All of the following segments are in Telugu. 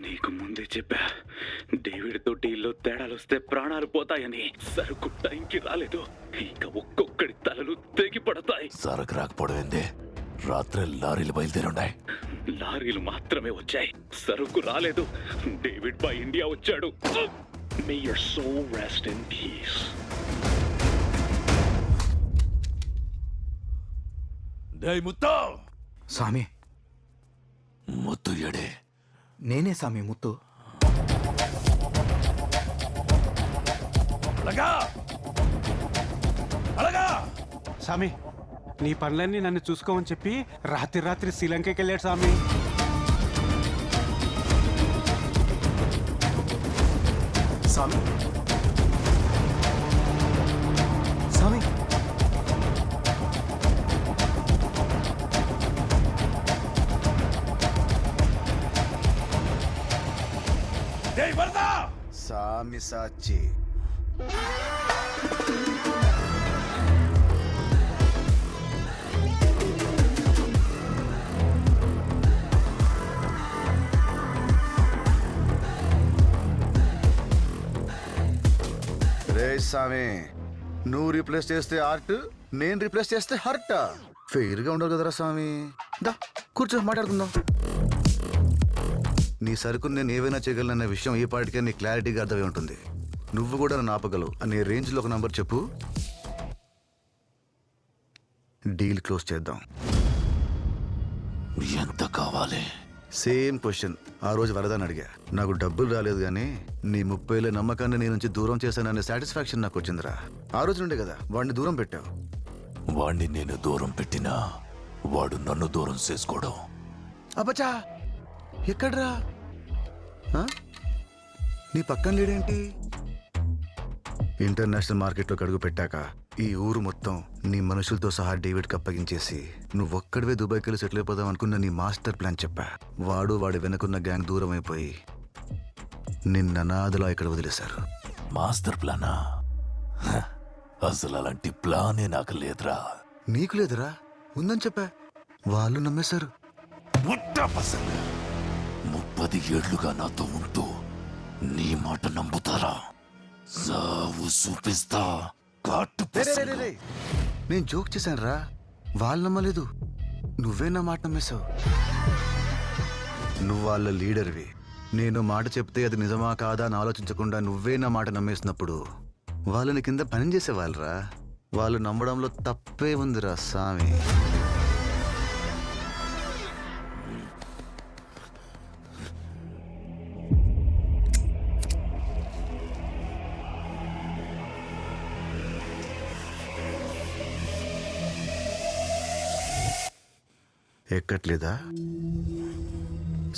నీకు ముందే చెప్పా, డేవిడ్తో డీల్లో తేడాలొస్తే ప్రాణాలు పోతాయని. సరుకు టైంకి రాలేదు, ఇంకా ఒక్కొక్కడి తలలు తెగి పడతాయి. సరకు రాకపోవడం ఏంది? రాత్రి లారీలు బయలుదేరుండాయి. లారీలు మాత్రమే వచ్చాయి, సరుకు రాలేదు. డేవిడ్ బై ఇండియా వచ్చాడు. May your soul rest in peace. డేయ్ ముత్తు! స్వామి, ముత్తు ఎడే? నేనే స్వామి ముత్తు. అలాగా అలాగా స్వామి, నీ పనులన్నీ నన్ను చూసుకోమని చెప్పి రాత్రి శ్రీలంకకి వెళ్ళాడు స్వామి. స్వామి స్వామి డేయ్ వరదా! స్వామి సాచి. రే స్వామి, నువ్వు రీప్లేస్ చేస్తే ఆర్ట్, నేను రీప్లేస్ చేస్తే హర్ట్. ఫెయిర్ గా ఉండవు కదరా స్వామి. దా కూర్చో, మాట్లాడుకుందాం. నీ సరుకుని నేను ఏవైనా చేయగలనన్న విషయం ఈ పాటికే నీ క్లారిటీగా అర్థమై ఉంటుంది. నువ్వు కూడా నన్ను ఆపగలవు అనే రేంజ్లో ఒక నంబర్ చెప్పు, డీల్ క్లోజ్ చేద్దాం. ఎంత కావాలి? సేమ్ క్వశ్చన్ ఆ రోజు వరదని అడిగా. నాకు డబ్బులు రాలేదు కానీ నీ 30,000 నమ్మకాన్ని నీ నుంచి దూరం చేశాననే సాటిస్ఫాక్షన్ నాకు వచ్చిందిరా. ఆ రోజు నుండే కదా వాడిని దూరం పెట్టావు. వాణ్ణి నేను దూరం పెట్టినా వాడు నన్ను దూరం చేసుకోవడం. అబ్బచా, ఎక్కడ్రా? ఆ? నీ పక్కన లేడేంటి? ఇంటర్నేషనల్ మార్కెట్లోకి అడుగు పెట్టాక ఈ ఊరు మొత్తం నీ మనుషులతో సహా డేవిడ్కి అప్పగించేసి నువ్వొక్కడివే దుబాయ్కి వెళ్ళి సెటిల్ అయిపోదాం అనుకున్న నీ మాస్టర్ ప్లాన్ చెప్పా. వాడి వెనకున్న గ్యాంగ్ దూరం అయిపోయి నిన్న అనాథలా ఇక్కడ వదిలేశారు. మాస్టర్ ప్లానా? హ, అసలు అలాంటి ప్లానే నాకు లేదురా. నీకు లేదురా? ఉందని చెప్పా, వాళ్ళు నమ్మేశారు. 30 ఏళ్లుగా నాతో ఉంటూ నీ మాట నమ్ముతారా? సావు చూపిస్తా. నేను జోక్ చేశాను రా, వాళ్ళు నమ్మలేదు. నువ్వే నా మాట నమ్మేశావు. నువ్వు వాళ్ళ లీడర్వి. నేను మాట చెప్తే అది నిజమా కాదా అని ఆలోచించకుండా నువ్వే నా మాట నమ్మేసినప్పుడు వాళ్ళని కింద పని చేసేవాళ్ళరా. వాళ్ళు నమ్మడంలో తప్పే ఉందిరా స్వామి. ఎక్కట్లేదా?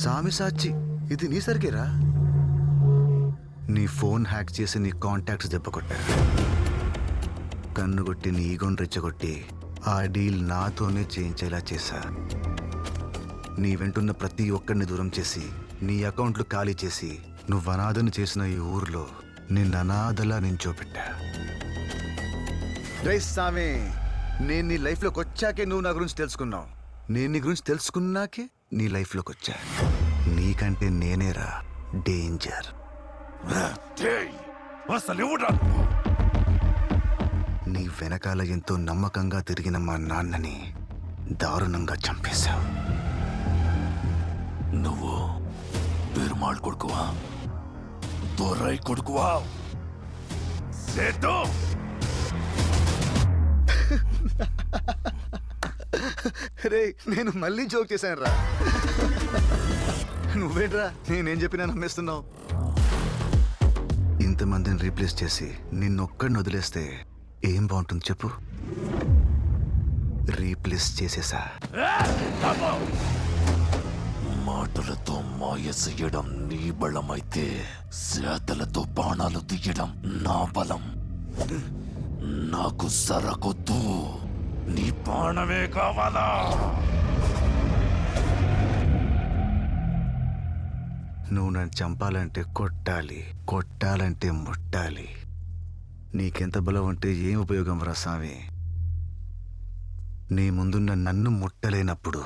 సామి సాచి, ఇది నీ సరికేరా. నీ ఫోన్ హ్యాక్ చేసి నీ కాంటాక్ట్స్ దెబ్బకొట్టా. కన్నుగొట్టి నీ ఈగోని రెచ్చగొట్టి ఆ డీల్ నాతోనే చేయించేలా చేశా. నీ వెంటున్న ప్రతి ఒక్కడిని దూరం చేసి నీ అకౌంట్లు ఖాళీ చేసి నువ్వు అనాథను చేసిన ఈ ఊర్లో నిన్ను అనాథలా నించోపెట్టా. రే సామి, నేను నీ లైఫ్లోకి వచ్చాకే నువ్వు నా గురించి తెలుసుకున్నావు. నేను నీ గురించి తెలుసుకున్నాకే నీ లైఫ్లోకి వచ్చా. నీకంటే నేనేరా డేంజర్. నీ వెనకాల ఎంతో నమ్మకంగా తిరిగిన మా నాన్నని దారుణంగా చంపేశావు. నువ్వు పెరుమాళ్ కొడుకువా? దొరై కొడుకువా? రే, నేను మళ్ళీ జోక్ చేశాను రా. నువ్వేట్రా నేనేం చెప్పినా నమ్మేస్తున్నావు. ఇంతమందిని రీప్లేస్ చేసి నిన్నొక్కడిని వదిలేస్తే ఏం బాగుంటుంది చెప్పు? రీప్లేస్ చేసేసా. మాటలతో మాయ చెయ్యడం నీ బలమైతే చేతలతో బాణాలు తీయడం నా బలం. నాకు సరకొద్దు, నీ బాణమే కావాలా? నువ్వు నన్ను చంపాలంటే కొట్టాలి, కొట్టాలంటే ముట్టాలి. నీకెంత బలం ఉంటే ఏం ఉపయోగం రా స్వామి? నీ ముందున్న నన్ను ముట్టలేనప్పుడు.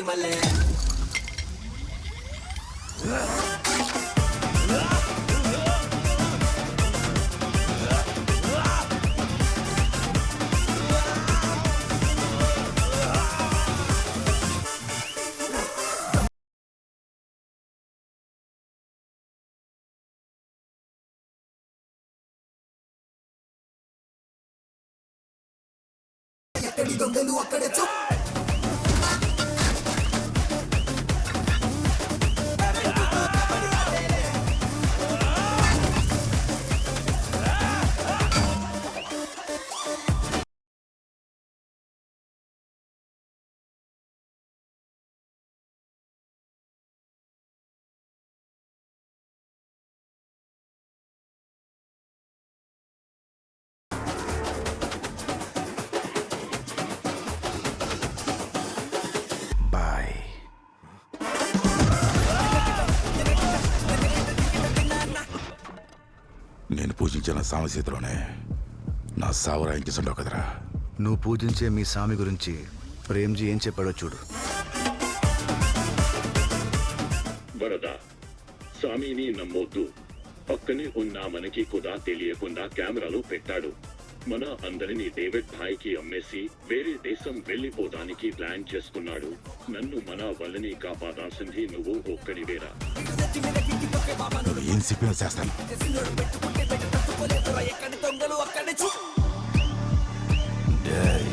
బాయ్. నేను పూజించిన సామసీతలోనే నా సావరాయించుండవు కదరా. నువ్వు పూజించే మీ స్వామి గురించి ప్రేమ్జీ ఏం చెప్పాడో చూడు. వరద స్వామిని నమ్మొద్దు. పక్కనే ఉన్న మనకి కూడా తెలియకుండా కెమెరాలో పెట్టాడు. మన అందరినీ డేవిడ్ భాయ్కి అమ్మేసి వేరే దేశం వెళ్ళిపోవడానికి ప్లాన్ చేసుకున్నాడు. నన్ను మన వల్లని కాపాడాల్సింది నువ్వు ఒక్కడివేరా. నువ్వు ఏం చెప్పినా చేస్తాను. డేయ్.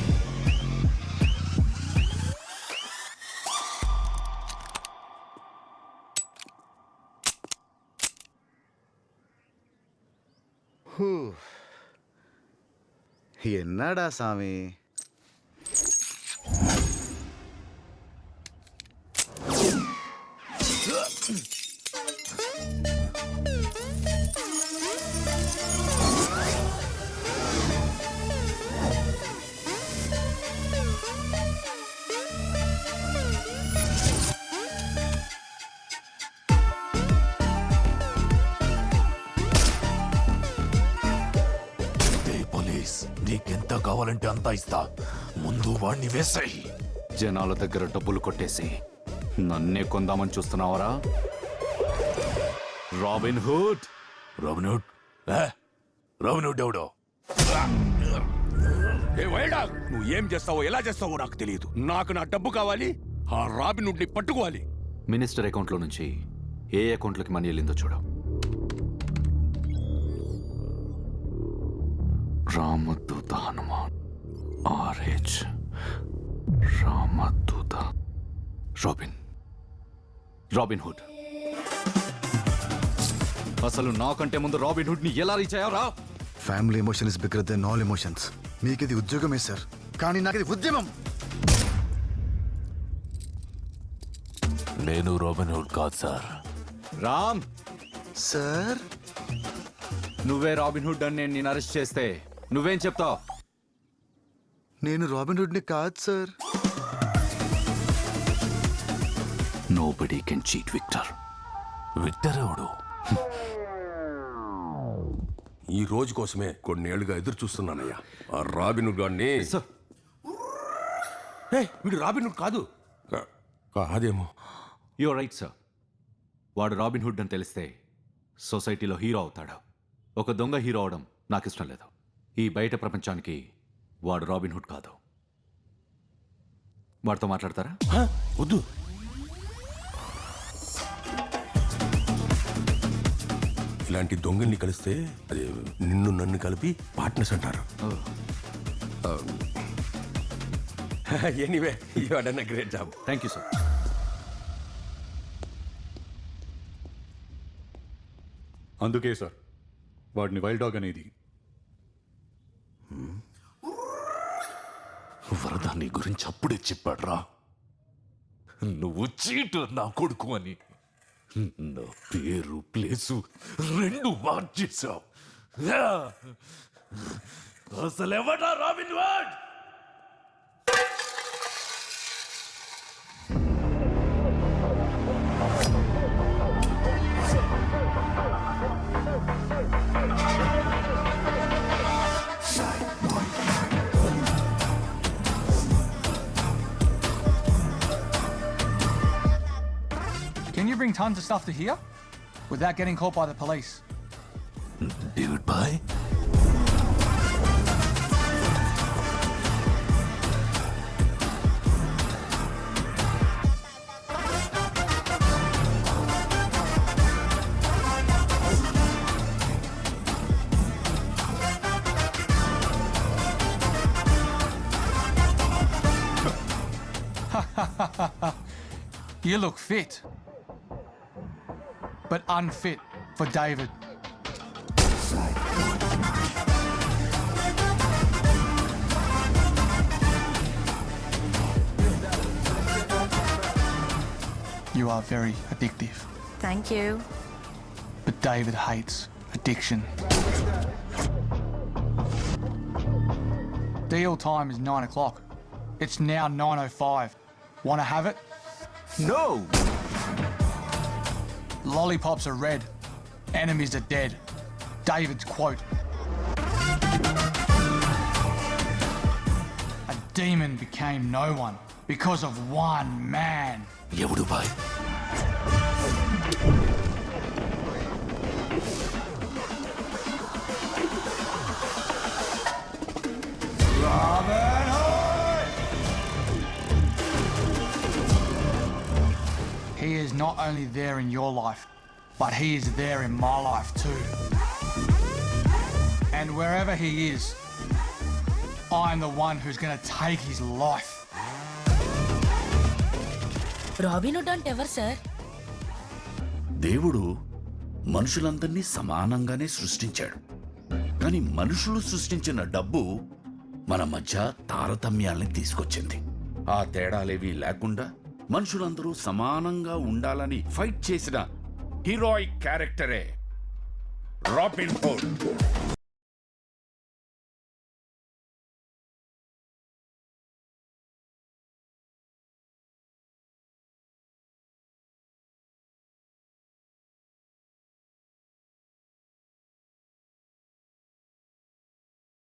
ఎన్నాడా స్వామి? నీకెంత కావాలంటే అంతా ఇస్తా. ముందు వాణ్ణి వేసాయి. జనాల దగ్గర డబ్బులు కొట్టేసి నన్నే కొందామని చూస్తున్నావరా? Robin Hood. Robin Hood? Robin Hood ఎవడో? ఏ వైల్డ్ డాగ్, నువ్వు ఏం చేస్తావో ఎలా చేస్తావో నాకు తెలియదు. నాకు నా డబ్బు కావాలి. ఆ రాబిన్ హుడ్ ని పట్టుకోవాలి. మినిస్టర్ అకౌంట్లో నుంచి ఏ అకౌంట్లోకి మనీ వెళ్ళిందో చూడు. రామదూత హనుమాన్ ఆర్హెచ్ రామదూత రాబిన్ హుడ్. అసలు నాకంటే ముందు రాబిన్ హుడ్ ని ఎలా రీచ్ అయ్యారా? Family emotion is bigger than all emotions. మీకు ఇది ఉద్యోగమే సార్, కానీ నాకు ఇది ఉద్యమం. నేను రాబిన్ హుడ్ కాదు సార్. రామ్ సార్, నువ్వే రాబిన్ హుడ్ అని నేను అరెస్ట్ చేస్తే నువ్వేం చెప్తావు? నేను రాబిన్ హుడ్ ని కాదు sir. Nobody can cheat Victor. Victor ఎవడు? ఈ రోజు కోసమే కొన్నేళ్లుగా ఎదురు చూస్తున్నానయ్యా. ఆ రాబిన్ హుడ్ గాడిని. వీడు రాబిన్ హుడ్ కాదు. కాదేమో. You're right sir. వాడు రాబిన్ హుడ్ అని తెలిస్తే సొసైటీలో హీరో అవుతాడు. ఒక దొంగ హీరో అవడం నాకు ఇష్టం లేదు. ఈ బయట ప్రపంచానికి వాడు రాబిన్ హుడ్ కాదు. వాడితో మాట్లాడతారా? వద్దు. ఇలాంటి దొంగల్ని కలిస్తే అదే నిన్ను నన్ను కలిపి పార్ట్నర్స్ అంటారు. Anyway, you have done a great job. Thank you sir. అందుకే సార్ వాడిని వైల్డ్ డాగ్ అనేది. వరద నీ గురించి అప్పుడే చెప్పాడ్రా. నువ్వు చీటర్ నా కొడుకు అని. నా పేరు ప్లేసు రెండు మార్చేశావు. అసలు ఎవడా robin hood? you bring tons of stuff to here without getting caught by the police? David Bhai You look fit, but unfit for David. You are very addictive, Thank you. but David hates addiction. Deal time is 9 o'clock. It's now 9:05. Want to have it? No! Lollipops are red. Enemies are dead. David's quote. A demon became no one because of one man. ఎవడు భాయ్ Robin Hood! He is not only there in your life, but he is there in my life too. And wherever he is, I'm the one who's going to take his life. Robin Hood అంటే ఎవరు సార్? దేవుడు మనుషులందరినీ సమానంగానే సృష్టించాడు. కానీ మనుషులు సృష్టించిన డబ్బు మన మధ్య తారతమ్యాల్ని తీసుకొచ్చింది. ఆ తేడాలేవీ లేకుండా మనుషులందరూ సమానంగా ఉండాలని ఫైట్ చేసిన హీరోయిక్ క్యారెక్టరే రాబిన్ హుడ్.